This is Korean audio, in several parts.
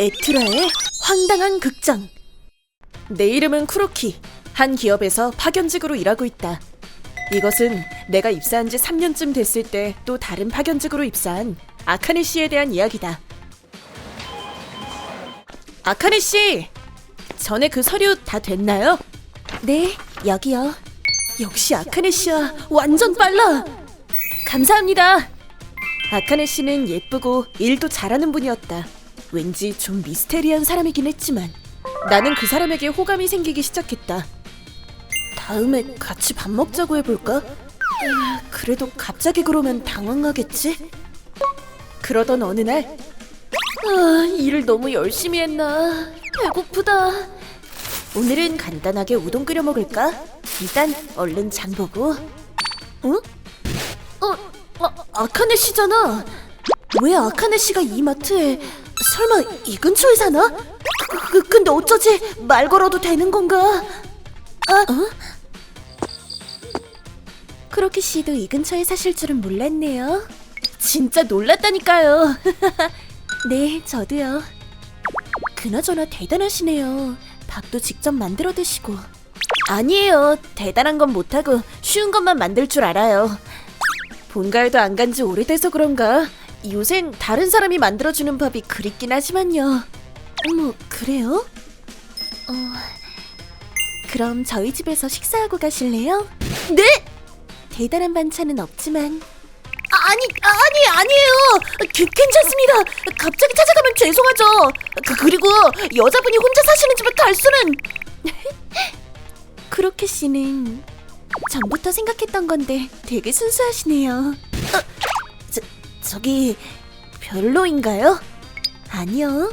에트라의 황당한 극장. 내 이름은 쿠로키. 한 기업에서 파견직으로 일하고 있다. 이것은 내가 입사한 지 3년쯤 됐을 때 또 다른 파견직으로 입사한 아카네 씨에 대한 이야기다. 아카네 씨! 전에 그 서류 다 됐나요? 네, 여기요. 역시 아카네 씨야, 완전 빨라! 감사합니다! 아카네 씨는 예쁘고 일도 잘하는 분이었다. 왠지 좀 미스테리한 사람이긴 했지만 나는 그 사람에게 호감이 생기기 시작했다. 다음에 같이 밥 먹자고 해볼까? 그래도 갑자기 그러면 당황하겠지? 그러던 어느 날 일을 너무 열심히 했나? 배고프다. 오늘은 간단하게 우동 끓여 먹을까? 일단 얼른 장 보고. 응? 아카네 씨잖아. 왜 아카네 씨가 이 마트에? 설마 이 근처에 사나? 근데 어쩌지? 말 걸어도 되는 건가? 크로키 씨도 이 근처에 사실 줄은 몰랐네요. 진짜 놀랐다니까요. 네, 저도요. 그나저나 대단하시네요. 밥도 직접 만들어 드시고. 아니에요. 대단한 건 못하고 쉬운 것만 만들 줄 알아요. 본가에도 안 간 지 오래돼서 그런가 요샌 다른 사람이 만들어주는 밥이 그립긴 하지만요. 어머, 그래요? 그럼 저희 집에서 식사하고 가실래요? 네? 대단한 반찬은 없지만. 아니에요. 괜찮습니다. 갑자기 찾아가면 죄송하죠. 그리고 여자분이 혼자 사시는 집에 갈 수는. 크로키 씨는 전부터 생각했던 건데 되게 순수하시네요. 저기 별로인가요? 아니요.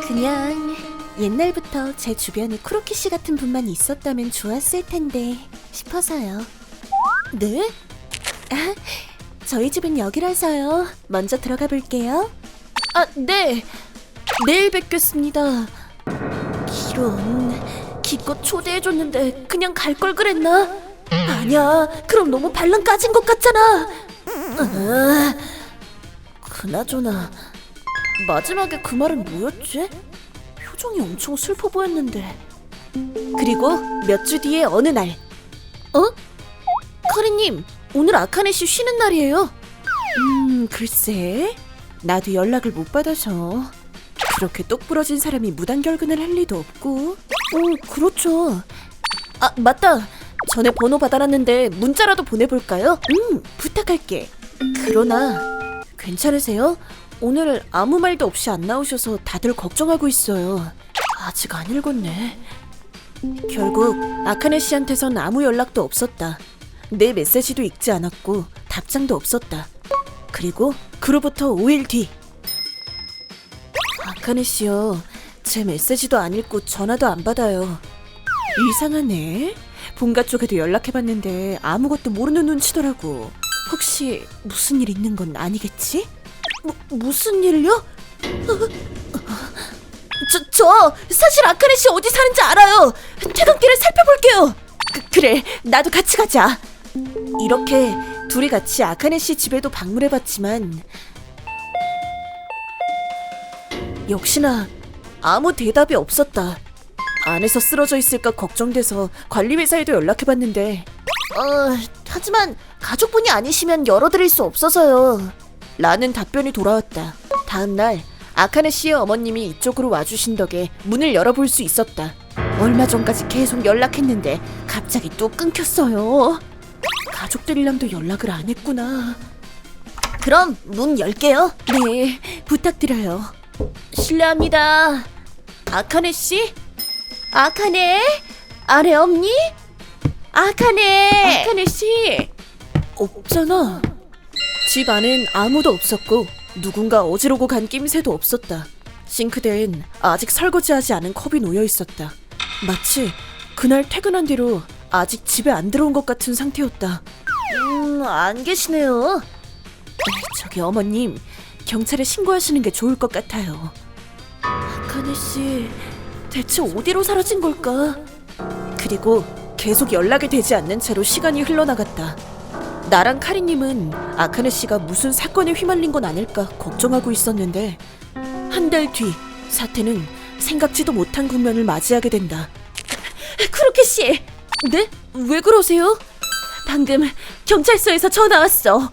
그냥 옛날부터 제 주변에 크로키 씨 같은 분만 있었다면 좋았을 텐데 싶어서요. 네? 저희 집은 여기라서요. 먼저 들어가 볼게요. 네. 내일 뵙겠습니다. 이런, 기껏 초대해줬는데 그냥 갈 걸 그랬나? 아니야. 그럼 너무 발랑 까진 것 같잖아. 그나저나 마지막에 그 말은 뭐였지? 표정이 엄청 슬퍼 보였는데. 그리고 몇 주 뒤에 어느 날. 카리님, 오늘 아카네 씨 쉬는 날이에요. 글쎄, 나도 연락을 못 받아서. 그렇게 똑부러진 사람이 무단결근을 할 리도 없고. 그렇죠. 맞다. 전에 번호 받아놨는데 문자라도 보내볼까요? 부탁할게. 그러나 괜찮으세요? 오늘 아무 말도 없이 안 나오셔서 다들 걱정하고 있어요. 아직 안 읽었네. 결국 아카네 씨한테선 아무 연락도 없었다. 내 메시지도 읽지 않았고 답장도 없었다. 그리고 그로부터 5일 뒤. 아카네 씨요, 제 메시지도 안 읽고 전화도 안 받아요. 이상하네. 본가 쪽에도 연락해봤는데 아무것도 모르는 눈치더라고. 혹시 무슨 일 있는 건 아니겠지? 무슨 일요? 저 사실 아카네 씨 어디 사는지 알아요. 퇴근길에 살펴볼게요. 그래, 나도 같이 가자. 이렇게 둘이 같이 아카네 씨 집에도 방문해봤지만 역시나 아무 대답이 없었다. 안에서 쓰러져 있을까 걱정돼서 관리회사에도 연락해봤는데 하지만 가족분이 아니시면 열어드릴 수 없어서요. 라는 답변이 돌아왔다. 다음날 아카네 씨의 어머님이 이쪽으로 와주신 덕에 문을 열어볼 수 있었다. 얼마 전까지 계속 연락했는데 갑자기 또 끊겼어요. 가족들이랑도 연락을 안 했구나. 그럼 문 열게요. 네, 부탁드려요. 실례합니다. 아카네 씨? 아카네? 아래 없니? 아카네 씨? 없잖아. 집 안엔 아무도 없었고 누군가 어지르고 간 낌새도 없었다. 싱크대엔 아직 설거지하지 않은 컵이 놓여 있었다. 마치 그날 퇴근한 뒤로 아직 집에 안 들어온 것 같은 상태였다. 안 계시네요. 저기 어머님, 경찰에 신고하시는 게 좋을 것 같아요. 아카네 씨, 대체 어디로 사라진 걸까? 그리고 계속 연락이 되지 않는 채로 시간이 흘러나갔다. 나랑 카리님은 아카네 씨가 무슨 사건에 휘말린 건 아닐까 걱정하고 있었는데 한 달 뒤 사태는 생각지도 못한 국면을 맞이하게 된다. 크로키 씨! 네? 왜 그러세요? 방금 경찰서에서 전화 왔어.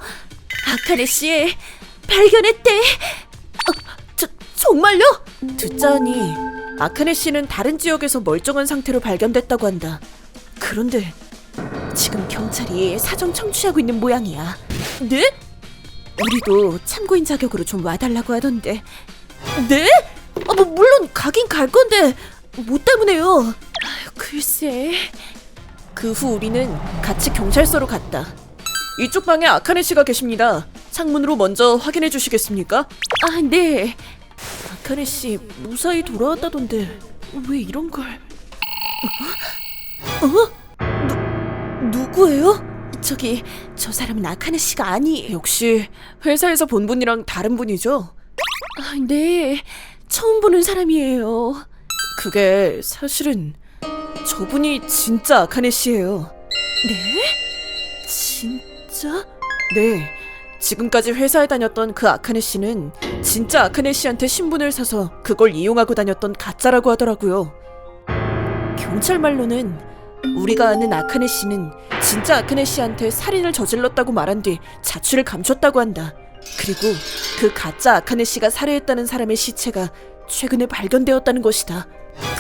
아카네 씨 발견했대. 정말요? 듣자니 아카네 씨는 다른 지역에서 멀쩡한 상태로 발견됐다고 한다. 그런데 지금 경찰이 사정 청취하고 있는 모양이야. 네? 우리도 참고인 자격으로 좀 와달라고 하던데. 네? 물론 가긴 갈 건데 뭐 때문에요? 글쎄. 그 후 우리는 같이 경찰서로 갔다. 이쪽 방에 아카네 씨가 계십니다. 창문으로 먼저 확인해 주시겠습니까? 네. 아카네 씨 무사히 돌아왔다던데 왜 이런 걸? 누구예요? 저기 저 사람은 아카네 씨가 아니. 역시 회사에서 본 분이랑 다른 분이죠? 네. 처음 보는 사람이에요. 그게 사실은 저분이 진짜 아카네 씨예요. 네? 진짜? 네. 지금까지 회사에 다녔던 그 아카네 씨는 진짜 아카네 씨한테 신분을 사서 그걸 이용하고 다녔던 가짜라고 하더라고요. 경찰 말로는 우리가 아는 아카네 씨는 진짜 아카네 씨한테 살인을 저질렀다고 말한 뒤 자취를 감췄다고 한다. 그리고 그 가짜 아카네 씨가 살해했다는 사람의 시체가 최근에 발견되었다는 것이다.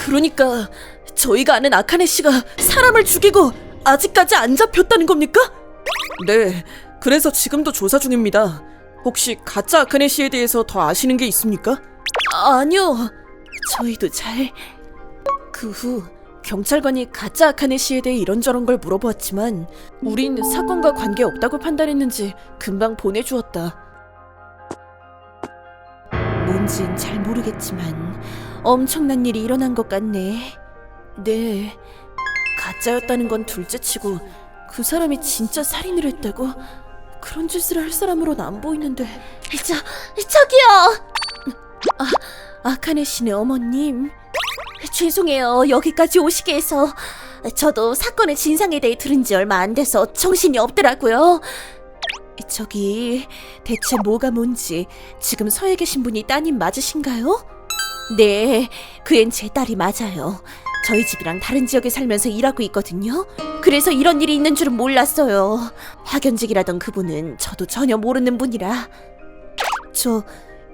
그러니까 저희가 아는 아카네 씨가 사람을 죽이고 아직까지 안 잡혔다는 겁니까? 네, 그래서 지금도 조사 중입니다. 혹시 가짜 아카네 씨에 대해서 더 아시는 게 있습니까? 아니요, 저희도 잘... 그 후 경찰관이 가짜 아카네 씨에 대해 이런저런 걸 물어보았지만 우린 사건과 관계없다고 판단했는지 금방 보내주었다. 뭔진 잘 모르겠지만 엄청난 일이 일어난 것 같네. 네, 가짜였다는 건 둘째치고 그 사람이 진짜 살인을 했다고? 그런 짓을 할 사람으로는 안 보이는데. 저기요! 아카네 씨네 어머님, 죄송해요. 여기까지 오시게 해서. 저도 사건의 진상에 대해 들은 지 얼마 안 돼서 정신이 없더라고요. 저기 대체 뭐가 뭔지 지금 서에 계신 분이 따님 맞으신가요? 네, 그 앤 제 딸이 맞아요. 저희 집이랑 다른 지역에 살면서 일하고 있거든요. 그래서 이런 일이 있는 줄은 몰랐어요. 파견직이라던 그분은 저도 전혀 모르는 분이라.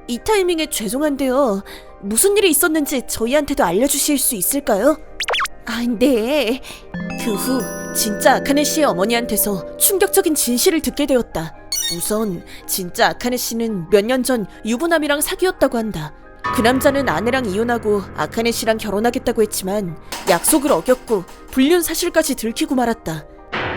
이 타이밍에 죄송한데요. 무슨 일이 있었는지 저희한테도 알려주실 수 있을까요? 네. 그 후 진짜 아카네 씨의 어머니한테서 충격적인 진실을 듣게 되었다. 우선 진짜 아카네 씨는 몇 년 전 유부남이랑 사귀었다고 한다. 그 남자는 아내랑 이혼하고 아카네 씨랑 결혼하겠다고 했지만 약속을 어겼고 불륜 사실까지 들키고 말았다.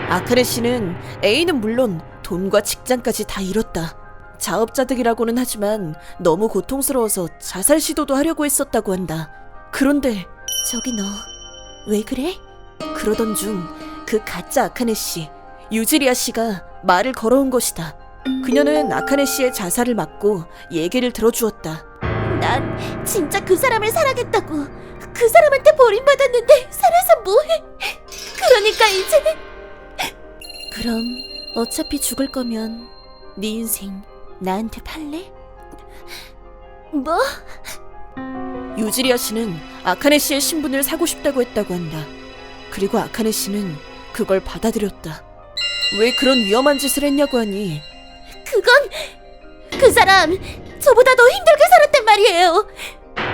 아카네 씨는 애인은 물론 돈과 직장까지 다 잃었다. 자업자득이라고는 하지만 너무 고통스러워서 자살 시도도 하려고 했었다고 한다. 그런데 저기 너 왜 그래? 그러던 중 그 가짜 아카네 씨, 유지리아 씨가 말을 걸어온 것이다. 그녀는 아카네 씨의 자살을 막고 얘기를 들어주었다. 난 진짜 그 사람을 사랑했다고. 그 사람한테 버림받았는데 살아서 뭐해? 그러니까 이제... 그럼 어차피 죽을 거면 네 인생 나한테 팔래? 뭐? 유지리아 씨는 아카네 씨의 신분을 사고 싶다고 했다고 한다. 그리고 아카네 씨는 그걸 받아들였다. 왜 그런 위험한 짓을 했냐고 하니 그건 그 사람 저보다 더 힘들게 살았단 말이에요.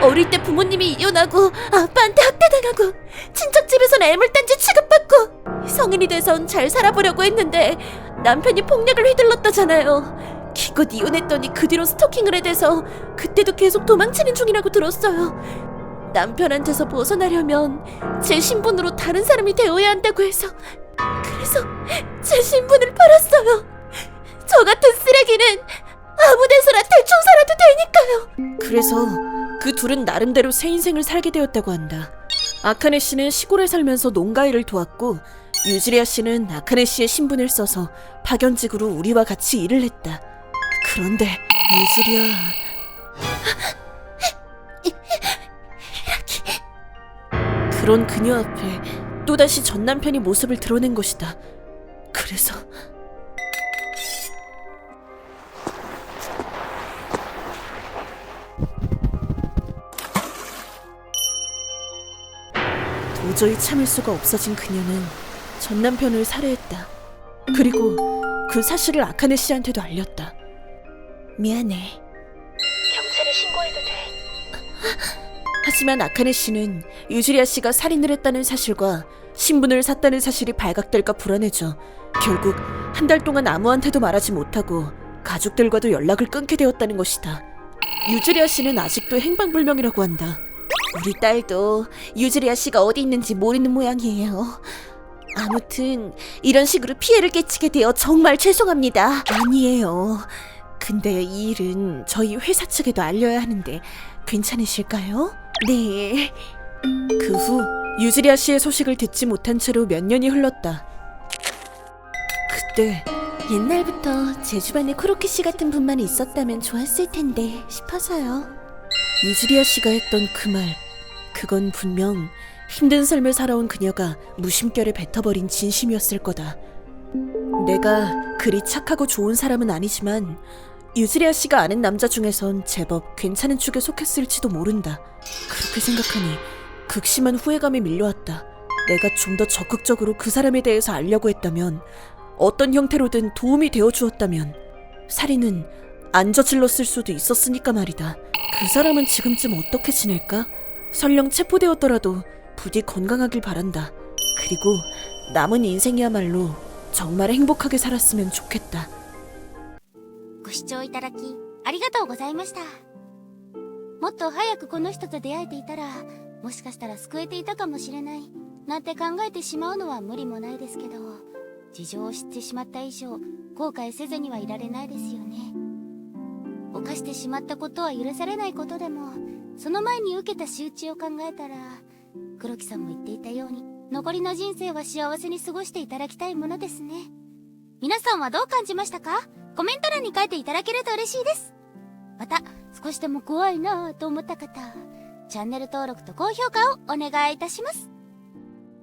어릴 때 부모님이 이혼하고 아빠한테 학대당하고 친척집에선 애물단지 취급받고 성인이 돼선 잘 살아보려고 했는데 남편이 폭력을 휘둘렀다잖아요. 기껏 이혼했더니 그 뒤로 스토킹을 해대서 그때도 계속 도망치는 중이라고 들었어요. 남편한테서 벗어나려면 제 신분으로 다른 사람이 되어야 한다고 해서 그래서 제 신분을 팔았어요. 저 같은 쓰레기는 아무 데서나 대충 살아도 되니까요. 그래서 그 둘은 나름대로 새 인생을 살게 되었다고 한다. 아카네 씨는 시골에 살면서 농가일을 도왔고 유지리아 씨는 아카네 씨의 신분을 써서 파견직으로 우리와 같이 일을 했다. 그런데 유지리아... 그런 그녀 앞에 또다시 전 남편이 모습을 드러낸 것이다. 그래서... 도저히 참을 수가 없어진 그녀는 전 남편을 살해했다. 그리고 그 사실을 아카네 씨한테도 알렸다. 미안해. 경찰에 신고해도 돼. 하지만 아카네 씨는 유주리아 씨가 살인을 했다는 사실과 신분을 샀다는 사실이 발각될까 불안해져 결국 한 달 동안 아무한테도 말하지 못하고 가족들과도 연락을 끊게 되었다는 것이다. 유주리아 씨는 아직도 행방불명이라고 한다. 우리 딸도 유주리아 씨가 어디 있는지 모르는 모양이에요. 아무튼 이런 식으로 피해를 끼치게 되어 정말 죄송합니다. 아니에요. 근데 이 일은 저희 회사 측에도 알려야 하는데 괜찮으실까요? 네. 그 후 유주리아 씨의 소식을 듣지 못한 채로 몇 년이 흘렀다. 그때 옛날부터 제 주변에 코로키 씨 같은 분만 있었다면 좋았을 텐데 싶어서요. 유주리아 씨가 했던 그 말, 그건 분명 힘든 삶을 살아온 그녀가 무심결에 뱉어버린 진심이었을 거다. 내가 그리 착하고 좋은 사람은 아니지만 유주리아 씨가 아는 남자 중에선 제법 괜찮은 축에 속했을지도 모른다. 그렇게 생각하니 극심한 후회감이 밀려왔다. 내가 좀 더 적극적으로 그 사람에 대해서 알려고 했다면, 어떤 형태로든 도움이 되어 주었다면 살인은 안 저질렀을 수도 있었으니까 말이다. 그 사람은 지금쯤 어떻게 지낼까? 설령 체포되었더라도 부디 건강하길 바란다. 그리고 남은 인생이야말로 정말 행복하게 살았으면 좋겠다. ご視聴いただきありがとうございました。もっと早くこの人と出会えていたら、もしかしたら救えていたかもしれないなんて考えてしまうのは無理もないですけど、事情を知ってしまった以上後悔せずにはいられないですよね。犯してしまったことは許されないことでも、その前に受けた仕打ちを考えたら、黒木さんも言っていたように残りの人生は幸せに過ごしていただきたいものですね。皆さんはどう感じましたか？コメント欄に書いていただけると嬉しいです。また少しでも怖いなぁと思った方、チャンネル登録と高評価をお願いいたします。